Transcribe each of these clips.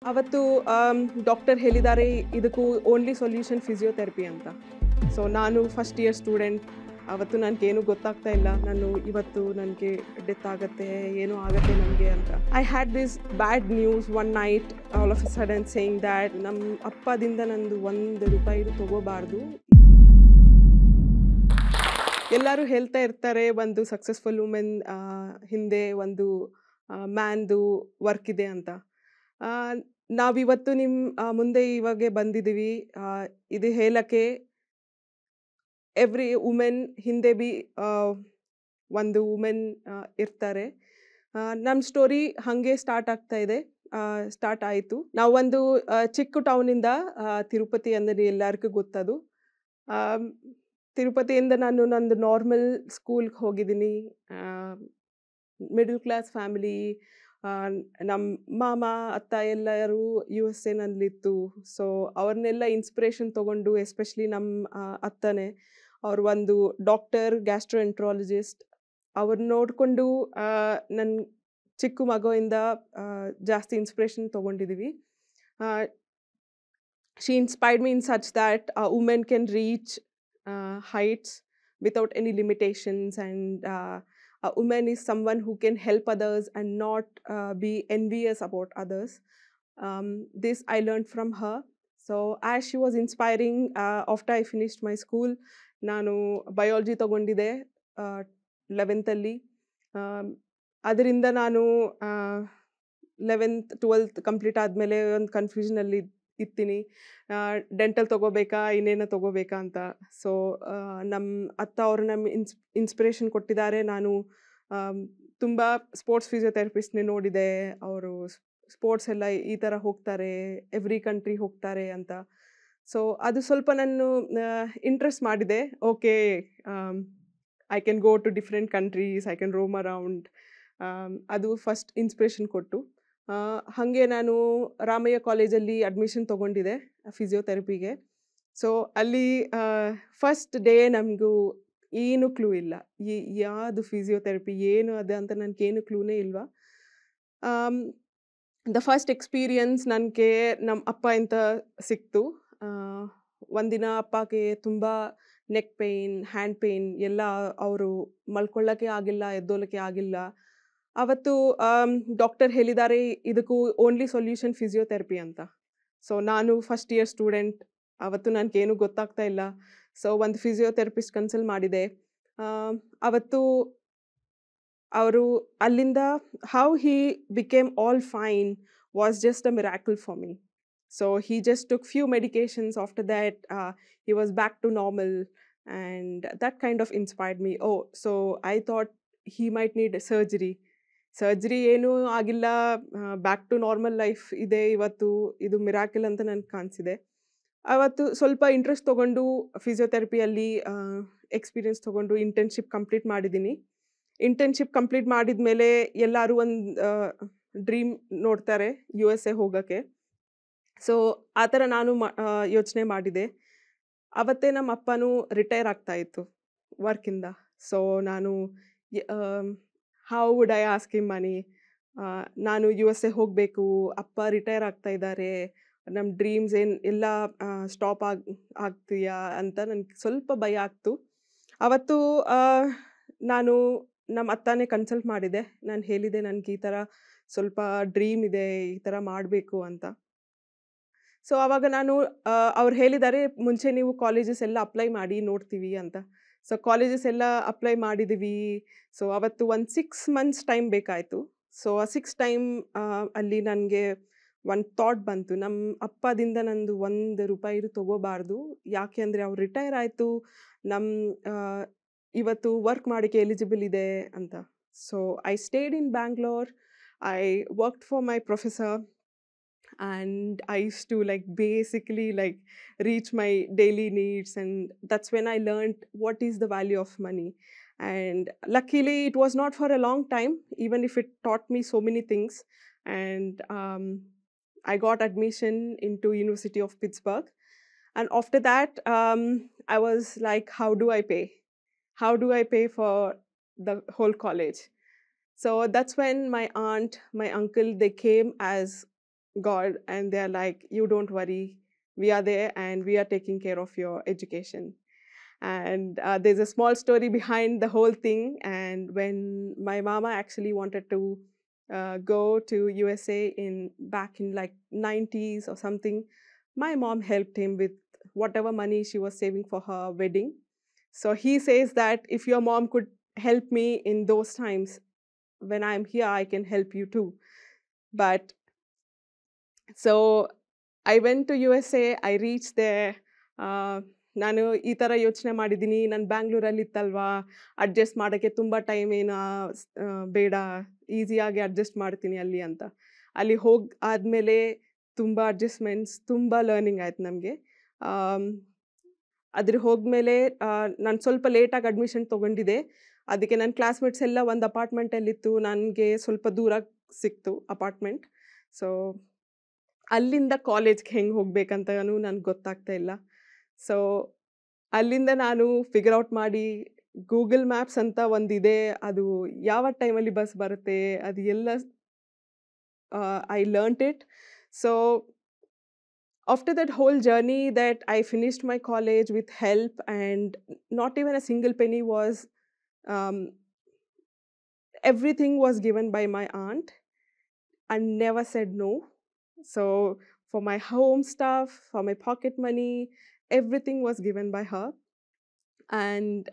ಅವತ್ತು ಡಾಕ್ಟರ್ ಹೇಳಿದ್ದಾರೆ ಇದಕ್ಕೂ ಓನ್ಲಿ ಸೊಲ್ಯೂಷನ್ ಫಿಸಿಯೋಥೆರಪಿ ಅಂತ. ಸೊ ನಾನು ಫಸ್ಟ್ ಇಯರ್ ಸ್ಟೂಡೆಂಟ್. ಅವತ್ತು ನನಗೇನು ಗೊತ್ತಾಗ್ತಾ ಇಲ್ಲ, ನಾನು ಇವತ್ತು ನನಗೆ ಡೆತ್ ಆಗುತ್ತೆ, ಏನೋ ಆಗುತ್ತೆ ನನಗೆ ಅಂತ. I had this bad news one night all of A sudden saying that ನಮ್ಮ ಅಪ್ಪದಿಂದ ನಂದು ₹1 ತೊಗೋಬಾರ್ದು. ಎಲ್ಲರೂ ಹೇಳ್ತಾ ಇರ್ತಾರೆ ಒಂದು ಸಕ್ಸಸ್ಫುಲ್ ವುಮೆನ್ ಹಿಂದೆ ಒಂದು ಮ್ಯಾನ್ದು ವರ್ಕ್ ಇದೆ ಅಂತ. ನಾವಿವತ್ತು ನಿಮ್ಮ ಮುಂದೆ ಇವಾಗೆ ಬಂದಿದ್ದೀವಿ ಇದು ಹೇಳಕ್ಕೆ. ಎವ್ರಿ ವುಮೆನ್ ಹಿಂದೆ ಬಿ ಒಂದು ವುಮೆನ್ ಇರ್ತಾರೆ. ನಮ್ಮ ಸ್ಟೋರಿ ಹಾಗೆ ಸ್ಟಾರ್ಟ್ ಆಯಿತು. ನಾವೊಂದು ಚಿಕ್ಕ ಟೌನಿಂದ ತಿರುಪತಿ ಅಂದರೆ ಎಲ್ಲರಿಗೂ ಗೊತ್ತದು. ತಿರುಪತಿಯಿಂದ ನಾನು ನಂದು ನಾರ್ಮಲ್ ಸ್ಕೂಲ್ಗೆ ಹೋಗಿದ್ದೀನಿ. Middle class family. ನಮ್ಮ ಮಾಮ ಅತ್ತ ಎಲ್ಲರೂ USA ನಲ್ಲಿತ್ತು. ಸೊ ಅವ್ರನ್ನೆಲ್ಲ ಇನ್ಸ್ಪಿರೇಷನ್ ತೊಗೊಂಡು, ಎಸ್ಪೆಷಲಿ ನಮ್ಮ ಅತ್ತನೇ, ಅವ್ರು ಒಂದು ಡಾಕ್ಟರ್ ಗ್ಯಾಸ್ಟ್ರೋಎಂಟ್ರಾಲಜಿಸ್ಟ್. ಅವ್ರನ್ನ ನೋಡಿಕೊಂಡು ನನ್ನ ಚಿಕ್ಕ ಮಗುವಿಂದ ಜಾಸ್ತಿ ಇನ್ಸ್ಪಿರೇಷನ್ ತೊಗೊಂಡಿದ್ದೀವಿ. She inspired me in such that women can reach heights without any limitations, and a woman is someone who can help others and not be envious about others. This I learned from her. So as she was inspiring, after I finished my school, ನಾನು biology ತಗೊಂಡಿದ್ದೆ 11th ಅಲ್ಲಿ. ಅದರಿಂದ ನಾನು 11th 12th complete ಆದಮೇಲೆ ಒಂದು ಕನ್ಫ್ಯೂಷನಲ್ಲಿ ಇರ್ತೀನಿ. Dental ತೊಗೋಬೇಕಾ ಇನ್ನೇನೋ ತೊಗೋಬೇಕಾ ಅಂತ. ಸೊ ನಮ್ಮ ಅತ್ತ ಅವರು ನಮ್ಮ ಇನ್ಸ್ಪಿರೇಷನ್ ಕೊಟ್ಟಿದ್ದಾರೆ. ನಾನು ತುಂಬ ಸ್ಪೋರ್ಟ್ಸ್ ಫಿಸಿಯೋಥೆರಪಿಸ್ಟ್ನೇ ನೋಡಿದೆ. ಅವರು ಸ್ಪೋರ್ಟ್ಸ್ ಎಲ್ಲ ಈ ಥರ ಹೋಗ್ತಾರೆ, ಎವ್ರಿ ಕಂಟ್ರಿ ಹೋಗ್ತಾರೆ ಅಂತ. ಸೊ ಅದು ಸ್ವಲ್ಪ ನಾನು ಇಂಟ್ರೆಸ್ಟ್ ಮಾಡಿದೆ. Okay, I can go to different countries, I can roam around. ಅದು ಫಸ್ಟ್ ಇನ್ಸ್ಪಿರೇಷನ್ ಕೊಟ್ಟು. ಹಾಗೆ ನಾನು ರಾಮಯ್ಯ ಕಾಲೇಜಲ್ಲಿ ಅಡ್ಮಿಷನ್ ತೊಗೊಂಡಿದ್ದೆ ಫಿಸಿಯೋಥೆರಪಿಗೆ. ಸೊ ಅಲ್ಲಿ ಫಸ್ಟ್ ಡೇ ನಮಗೂ ಏನು ಕ್ಲೂ ಇಲ್ಲ, ಯಾವುದು ಫಿಸಿಯೋಥೆರಪಿ ಏನು ಅದು ಅಂತ ನನಗೇನು ಕ್ಲೂನೇ ಇಲ್ವಾ. ದ ಫಸ್ಟ್ ಎಕ್ಸ್ಪೀರಿಯನ್ಸ್ ನನಗೆ ನಮ್ಮ ಅಪ್ಪ ಅಂತ ಸಿಕ್ತು. ಒಂದಿನ ಅಪ್ಪಗೆ ತುಂಬ ನೆಕ್ ಪೇಯ್ನ್, ಹ್ಯಾಂಡ್ ಪೇಯ್ನ್ ಎಲ್ಲ. ಅವರು ಮಲ್ಕೊಳ್ಳೋಕ್ಕೆ ಆಗಿಲ್ಲ, ಎದ್ದೋಲಕ್ಕೆ ಆಗಿಲ್ಲ. ಅವತ್ತು ಡಾಕ್ಟರ್ ಹೇಳಿದ್ದಾರೆ ಇದಕ್ಕೂ ಓನ್ಲಿ ಸೊಲ್ಯೂಷನ್ ಫಿಸಿಯೋಥೆರಪಿ ಅಂತ. ಸೊ ನಾನು ಫಸ್ಟ್ ಇಯರ್ ಸ್ಟೂಡೆಂಟ್. ಅವತ್ತು ನನಗೇನು ಗೊತ್ತಾಗ್ತಾ ಇಲ್ಲ. ಸೊ ಒಂದು ಫಿಸಿಯೋಥೆರಪಿಸ್ಟ್ ಕನ್ಸಲ್ಟ್ ಮಾಡಿದೆ. ಅವತ್ತು ಅವರು ಅಲ್ಲಿಂದ how he became all fine was just a miracle for me. So he just took few medications. After that he was back to normal, and that kind of inspired me. So I thought he might need surgery ಏನೂ ಆಗಿಲ್ಲ, back to normal life ಇದೆ ಇವತ್ತು. ಇದು miracle ಅಂತ ನನಗೆ ಕಾಣಿಸಿದೆ. ಅವತ್ತು ಸ್ವಲ್ಪ interest ತೊಗೊಂಡು ಫಿಸಿಯೋಥೆರಪಿಯಲ್ಲಿ ಎಕ್ಸ್ಪೀರಿಯನ್ಸ್ ತೊಗೊಂಡು ಇಂಟರ್ನ್ಶಿಪ್ ಕಂಪ್ಲೀಟ್ ಮಾಡಿದ್ದೀನಿ. ಇಂಟರ್ನ್ಶಿಪ್ ಕಂಪ್ಲೀಟ್ ಮಾಡಿದ ಮೇಲೆ ಎಲ್ಲರೂ ಒಂದು ಡ್ರೀಮ್ ನೋಡ್ತಾರೆ USA ಹೋಗೋಕ್ಕೆ. ಸೊ ಆ ಥರ ನಾನು ಯೋಚನೆ ಮಾಡಿದೆ. ಅವತ್ತೇ ನಮ್ಮ ಅಪ್ಪನೂ ರಿಟೈರ್ ಆಗ್ತಾಯಿತ್ತು ವರ್ಕಿಂದ. ಸೊ ನಾನು how would I ask him money. ನಾನು USA ಹೋಗಬೇಕು, ಅಪ್ಪ ರಿಟೈರ್ ಆಗ್ತಾ ಇದ್ದಾರೆ, ನಮ್ಮ ಡ್ರೀಮ್ಸ್ ಎಲ್ಲ ಸ್ಟಾಪ್ ಆಗ್ತೀಯಾ ಅಂತ ನನಗೆ ಸ್ವಲ್ಪ ಭಯ ಆಗ್ತು. ಅವತ್ತು ನಾನು ನಮ್ಮ ಅತ್ತನೇ ಕನ್ಸಲ್ಟ್ ಮಾಡಿದೆ. ನಾನು ಹೇಳಿದೆ ನನಗೆ ಈ ಥರ ಸ್ವಲ್ಪ ಡ್ರೀಮ್ ಇದೆ, ಈ ಥರ ಮಾಡಬೇಕು ಅಂತ. ಸೊ ಆವಾಗ ಅವ್ರು ಹೇಳಿದ್ದಾರೆ ಮುಂಚೆ ನೀವು ಕಾಲೇಜಸ್ ಎಲ್ಲ ಅಪ್ಲೈ ಮಾಡಿ ನೋಡ್ತೀವಿ ಅಂತ. ಸೊ ಕಾಲೇಜಸ್ ಎಲ್ಲ ಅಪ್ಲೈ ಮಾಡಿದ್ದೀವಿ. ಸೊ ಅವತ್ತು ಒಂದು 6 months ಟೈಮ್ ಬೇಕಾಯಿತು. ಸೊ ಆ 6 ಟೈಮ್ ಅಲ್ಲಿ ನನಗೆ ಒಂದು ಥಾಟ್ ಬಂತು, ನಮ್ಮ ಅಪ್ಪದಿಂದ ನಂದು ₹1 ತೊಗೋಬಾರ್ದು. ಯಾಕೆ ಅಂದರೆ ಅವ್ರು ರಿಟೈರ್ ಆಯಿತು, ಇವತ್ತು ವರ್ಕ್ ಮಾಡೋಕ್ಕೆ ಎಲಿಜಿಬಲ್ ಇದೆ ಅಂತ. So I stayed in Bangalore. I worked for my professor, and I used to basically reach my daily needs, and that's when I learned what is the value of money. And luckily it was not for a long time, even if it taught me so many things. And I got admission into University of Pittsburgh, and after that I was like, how do I pay for the whole college? So that's when my aunt, my uncle, they came as God, and they're like, you don't worry, we are there and we are taking care of your education. And there's a small story behind the whole thing. And when my mama actually wanted to go to USA in back in like 90s or something, my mom helped him with whatever money she was saving for her wedding. So he says that if your mom could help me in those times, when I'm here, I can help you too. But so I went to USA, I reached there. ನಾನು ಈ ಥರ ಯೋಚನೆ ಮಾಡಿದ್ದೀನಿ, ನಾನು ಬ್ಯಾಂಗ್ಳೂರಲ್ಲಿ ಇತ್ತಲ್ವಾ, adjust ಮಾಡೋಕ್ಕೆ ತುಂಬ time ಏನು ಬೇಡ, ಈಸಿಯಾಗಿ ಅಡ್ಜಸ್ಟ್ ಮಾಡ್ತೀನಿ ಅಲ್ಲಿ ಅಂತ. ಅಲ್ಲಿ ಹೋಗಿ ಆದಮೇಲೆ ತುಂಬ ಅಡ್ಜಸ್ಟ್ಮೆಂಟ್ಸ್, ತುಂಬ ಲರ್ನಿಂಗ್ ಆಯ್ತು ನಮಗೆ. ಅದ್ರ ಹೋದ್ಮೇಲೆ ನಾನು ಸ್ವಲ್ಪ ಲೇಟಾಗಿ ಅಡ್ಮಿಷನ್ ತೊಗೊಂಡಿದ್ದೆ. ಅದಕ್ಕೆ ನನ್ನ ಕ್ಲಾಸ್ಮೇಟ್ಸ್ ಎಲ್ಲ ಒಂದು ಅಪಾರ್ಟ್ಮೆಂಟಲ್ಲಿತ್ತು, ನನಗೆ ಸ್ವಲ್ಪ ದೂರ ಸಿಕ್ತು ಅಪಾರ್ಟ್ಮೆಂಟ್. ಸೊ ಅಲ್ಲಿಂದ ಕಾಲೇಜ್ಗೆ ಹೆಂಗೆ ಹೋಗ್ಬೇಕಂತನೂ ನನಗೆ ಗೊತ್ತಾಗ್ತಾ ಇಲ್ಲ. ಸೊ ಅಲ್ಲಿಂದ ನಾನು ಫಿಗರ್ ಔಟ್ ಮಾಡಿ, ಗೂಗಲ್ ಮ್ಯಾಪ್ಸ್ ಅಂತ ಒಂದಿದೆ, ಅದು ಯಾವ ಟೈಮಲ್ಲಿ ಬಸ್ ಬರುತ್ತೆ, ಅದು ಎಲ್ಲ I learned it. So after that whole journey that I finished my college with help, and not even a single penny was, everything was given by my aunt and never said no. So for my home stuff, for my pocket money, everything was given by her. And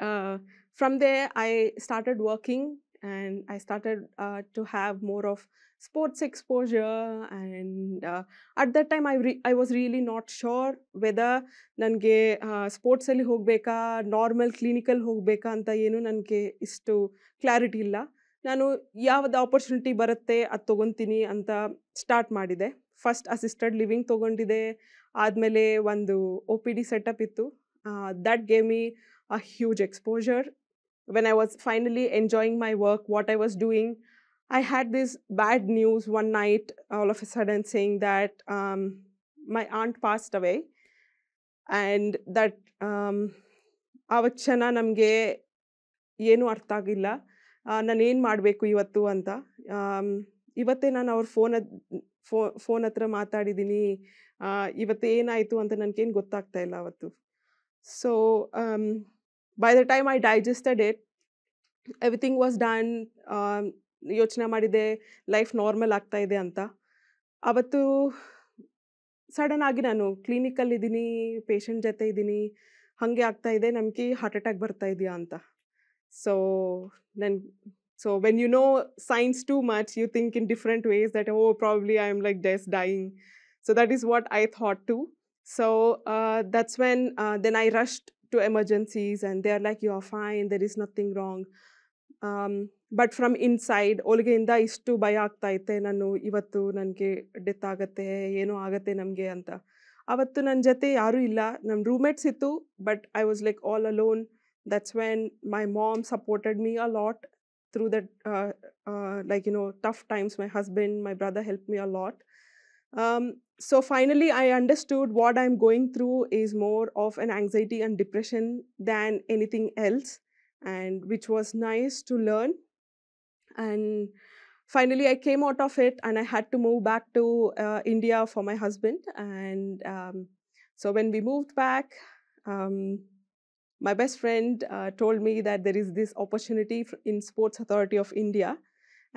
from there I started working, and I started to have more of sports exposure. And at that time I was really not sure whether ನನಗೆ ಸ್ಪೋರ್ಟ್ಸಲ್ಲಿ ಹೋಗಬೇಕಾ, normal ಕ್ಲಿನಿಕಲ್ಲಿ ಹೋಗಬೇಕಾ ಅಂತ ಏನು ನನಗೆ ಇಷ್ಟು clarity ಇಲ್ಲ. ನಾನು ಯಾವ್ದು ಆಪರ್ಚುನಿಟಿ ಬರುತ್ತೆ ಅದು ತೊಗೊತೀನಿ ಅಂತ ಸ್ಟಾರ್ಟ್ ಮಾಡಿದೆ. ಫಸ್ಟ್ ಅಸಿಸ್ಟೆಡ್ ಲಿವಿಂಗ್ ತೊಗೊಂಡಿದ್ದೆ, ಆದಮೇಲೆ ಒಂದು OPD ಸೆಟಪ್ ಇತ್ತು. That gave me a huge exposure. When I was finally enjoying my work, what I was doing, I had this bad news one night, all of a sudden, saying that my aunt passed away, and that ಆವತ್ತು ಕ್ಷಣ ನಮಗೆ ಏನೂ ಅರ್ಥ ಆಗಿಲ್ಲ, ನಾನು ಏನು ಮಾಡಬೇಕು ಇವತ್ತು ಅಂತ. ಇವತ್ತೇ ನಾನು ಅವ್ರ ಫೋನ್ ಹತ್ರ ಮಾತಾಡಿದ್ದೀನಿ, ಇವತ್ತು ಏನಾಯಿತು ಅಂತ ನನಗೇನು ಗೊತ್ತಾಗ್ತಾ ಇಲ್ಲ ಅವತ್ತು. So by the time I digested it, everything was done. ಯೋಚನೆ ಮಾಡಿದೆ ಲೈಫ್ ನಾರ್ಮಲ್ ಆಗ್ತಾ ಇದೆ ಅಂತ. ಅವತ್ತು ಸಡನ್ ಆಗಿ ನಾನು ಕ್ಲಿನಿಕಲ್ಲಿದ್ದೀನಿ, ಪೇಷಂಟ್ ಜೊತೆ ಇದ್ದೀನಿ, ಹಾಗೆ ಆಗ್ತಾ ಇದೆ, ನಮಗೆ ಹಾರ್ಟ್ ಅಟ್ಯಾಕ್ ಬರ್ತಾ ಇದೆಯಾ ಅಂತ. So when you know science too much, you think in different ways that, oh, probably I am like just dying. So that is what I thought too. So that's when then I rushed to emergencies, and they are like, you are fine, there is nothing wrong. But from inside ಒಳಗೆಯಿಂದ ಇಷ್ಟು ಭಯ ಆಗ್ತಾ ಇತ್ತೆ, ನಾನು ಇವತ್ತು ನನಗೆ death ಆಗುತ್ತೆ, ಏನೋ ಆಗುತ್ತೆ ನಮಗೆ ಅಂತ. ಅವತ್ತು ನನ್ನ ಜೊತೆ ಯಾರೂ ಇಲ್ಲ, ನಮ್ಮ ರೂಮ್ಮೇಟ್ಸ್ ಇತ್ತು, but I was like all alone. That's when my mom supported me a lot through that tough times. My husband, my brother helped me a lot. So finally I understood what I'm going through is more of an anxiety and depression than anything else, and which was nice to learn. And finally I came out of it, and I had to move back to India for my husband. And so when we moved back, my best friend told me that there is this opportunity in Sports Authority of India,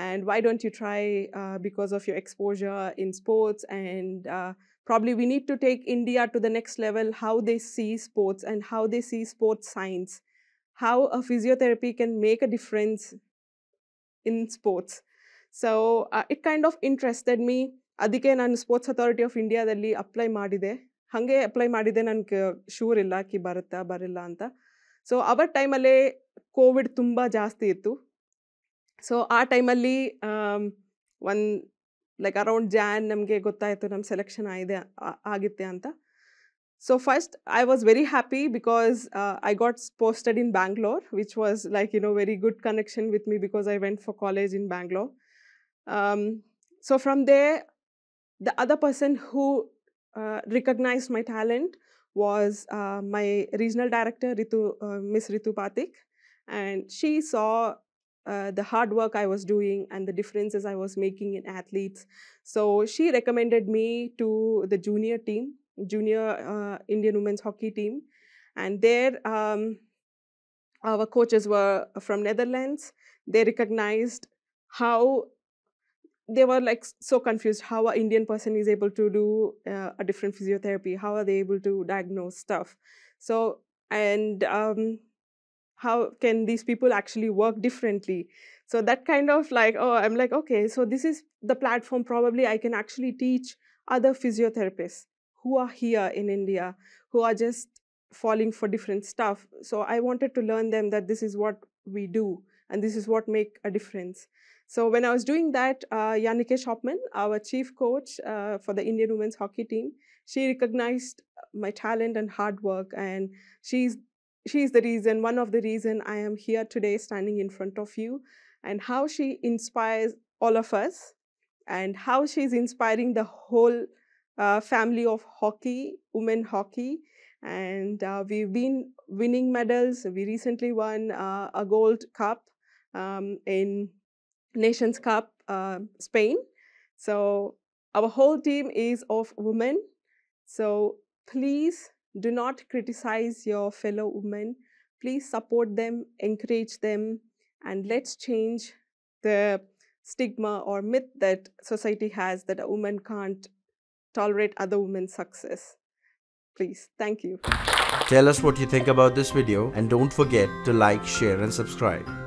and why don't you try, because of your exposure in sports, and probably we need to take India to the next level, how they see sports and how they see sports science, how a physiotherapy can make a difference in sports. So it kind of interested me. ಅದಕ್ಕೆ ನಾನು sports authority of ಇಂಡಿಯಾದಲ್ಲಿ apply ಮಾಡಿದೆ. ಹಾಗೆ apply ಮಾಡಿದೆ, ನನಗೆ sure ಇಲ್ಲ ಕಿ ಬರುತ್ತಾ ಬರಿಲ್ಲ ಅಂತ. ಸೊ ಅವರ ಟೈಮಲ್ಲೇ ಕೋವಿಡ್ ತುಂಬ ಜಾಸ್ತಿ ಇತ್ತು. ಸೊ ಆ ಟೈಮಲ್ಲಿ ಅರೌಂಡ್ ಜಾನ್ ನಮಗೆ ಗೊತ್ತಾಯಿತು ನಮ್ಮ ಸೆಲೆಕ್ಷನ್ ಆಗಿತ್ತೆ ಅಂತ. So first I was very happy because I got posted in Bangalore, which was very good connection with me because I went for college in Bangalore. So from there the other person who recognized my talent was my regional director, Miss Ritu Pathik, and she saw the hard work I was doing and the differences I was making in athletes. So she recommended me to the junior team, junior Indian women's hockey team. And there, our coaches were from Netherlands. They recognized how they were like so confused how an Indian person is able to do a different physiotherapy. How are they able to diagnose stuff? So, and how can these people actually work differently? So that kind of like, oh, I'm like, okay, so this is the platform. Probably I can actually teach other physiotherapists who are here in India, who are just falling for different stuff. So I wanted to learn them that this is what we do and this is what make a difference. So when I was doing that, Yannike Shopman, our chief coach for the Indian women's hockey team, she recognized my talent and hard work, and she's the reason, one of the reason I am here today standing in front of you, and how she inspires all of us, and how she's inspiring the whole family of hockey, women hockey. And we've been winning medals. We recently won a gold cup in Nations Cup, Spain. So our whole team is of women. So please do not criticize your fellow women. Please support them, encourage them, and let's change the stigma or myth that society has that a woman can't tolerate other women's success. Please, thank you. Tell us what you think about this video and don't forget to like, share and subscribe.